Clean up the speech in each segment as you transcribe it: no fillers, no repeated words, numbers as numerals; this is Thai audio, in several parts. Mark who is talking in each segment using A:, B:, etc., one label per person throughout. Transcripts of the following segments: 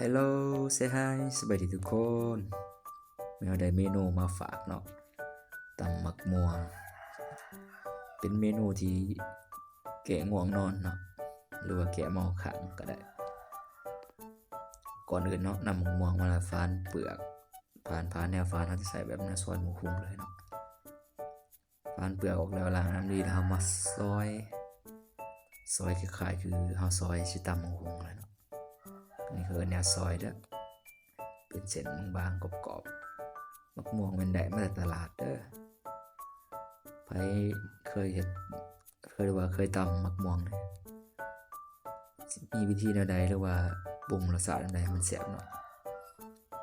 A: Hello say hi สวัสดีทุกคนเราได้เมนูมาฝากเนาะตำหมักม่วงเป็นเมนูที่แก้ง่วงนอนเนาะหรือว่าแก้เมาขังก็ได้ก่อนอื่นเนาะนำหมักม่วงมาฟานเปลือกผ่านแนวฟานเราจะใส่แบบน้ำซอยหมูคุ้งเลยเนาะฟานเปลือกออกแล้วล้างน้ำดีแล้วมาซอยคล้ายๆคือเฮาซอยสิตำหมูคุ้งเลยเนาะนี่คือแนวซอยเด้อเป็นเส้นบางๆกรอบๆมะม่วงเป็นได้มาจากตลาดเด้อไปเคยเห็นเคยตำมะม่วงเลยมีวิธีใดหรือว่าปรุงรสชาติใดมันแซ่บเนาะ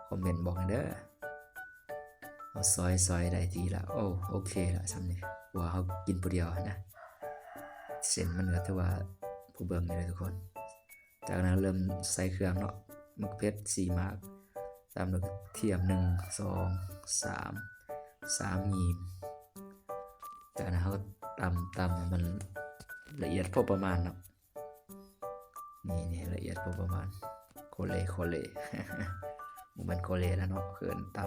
A: คอมเมนต์บอกเด้อเอาซอยได้ทีละโอเคละซ้ำนี่ว่าเขากินผู้เดียวนะเส้นมันก็ถือว่าผู้เบิ่งเลยทุกคนจากนั้นเริ่มใส่เครื่องเนาะมะเขือเทศ4 หมากตามด้วยเทียม1 2 3หยีบจากนั้นเขาตำมันละเอียดพอประมาณเนาะนี่ละเอียดพอประมาณโคเลมันโคเลแล้วเนาะเขินต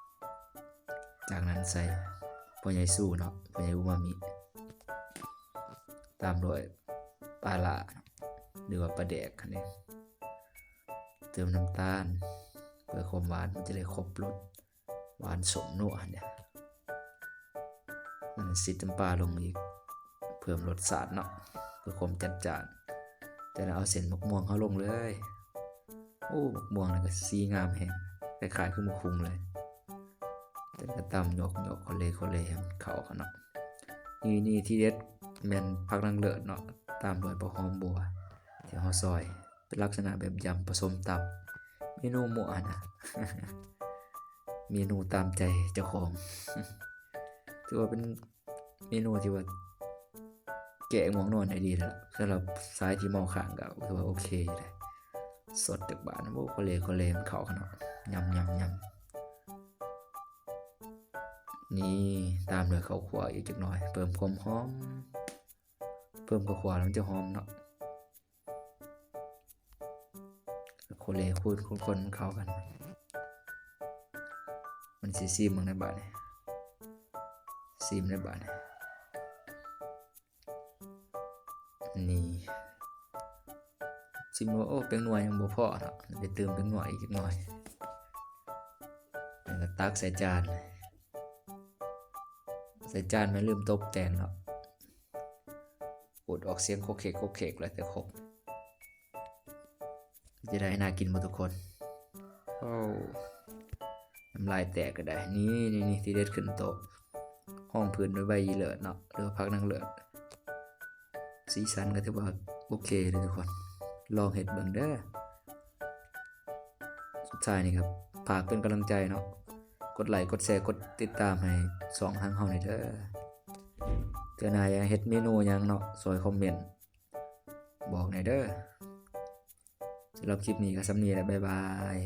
A: ำจากนั้นใส่พอใหญ่สู้เนาะพอใหญ่อูมามิตามด้วยปลาละหรือว่าปลาแดกคันนี้เติมน้ำตาลเพื่อความหวานมันจะได้ครบรสหวานสมนัวเนี่ยมันสิน้ำปลาลงอีกเพิ่มรสชาติเนาะเพื่อความจัดจ้านแต่เราเอาเส้นมะม่วงเขาลงเลยมะม่วงนี่ก็สีงามแฮงคล้ายๆคือมะคุงเลยแต่ก็ตำยกคนเล่ให้มันเข้ากันเนาะนี่ที่เด็ดแม่นผักนางเลิศเนาะตามด้วยหอมบัวที่เฮาซอยเป็นลักษณะแบบยำผสมตำเมนูหมูนะ เมนูตามใจเจ้าของถือว่าเป็นเมนูที่ว่าแกะง่วงนอนได้ดีแล้วสำหรับสายที่เมาค้างก็ถือว่าโอเคเลยสดจากบ้านโคเลมันเข้ากันเนาะยำนี่ตามด้วยข้าวคั่วอีกจักหน่อยเพิ่มความหอมเพิ่มข้าวคั่วแล้วมันจะหอมเนาะโคเลคูดคนเข้ากันมันซีมในบ้านนี่ซีมในบ้านนี่ซิมว่าเป็นหน่วยยังบ่พอเนาะไปเติมเป็นหน่วยอีกจักหน่อยแล้วก็ตักใส่จานไม่ลืมตบแต่งเนาะอดออกเสียงโคเคกแล้วแต่ครบจะได้น่ากินหมดทุกคนน้ำลายแตกก็ได้นี่ที่เด็ดขึ้นโต๊ะห้องพื้นด้วยใบยีเหลือเนาะหรือพักนางเหลือสีสันก็ถือว่าโอเคเลยทุกคนลองเห็ดเบิ่งเด้อสุดท้ายนี่ครับฝากเป็นกำลังใจเนาะกดไลค์กดแชร์กดติดตามให้2ทางเฮาหน่อยเด้อเตือนหน้าอยากเฮ็ดเมนูหยังเนาะซอยคอมเมนต์บอกหน่อยเด้อสำหรับคลิปนี้ก็สำนี้แหละบ๊ายบาย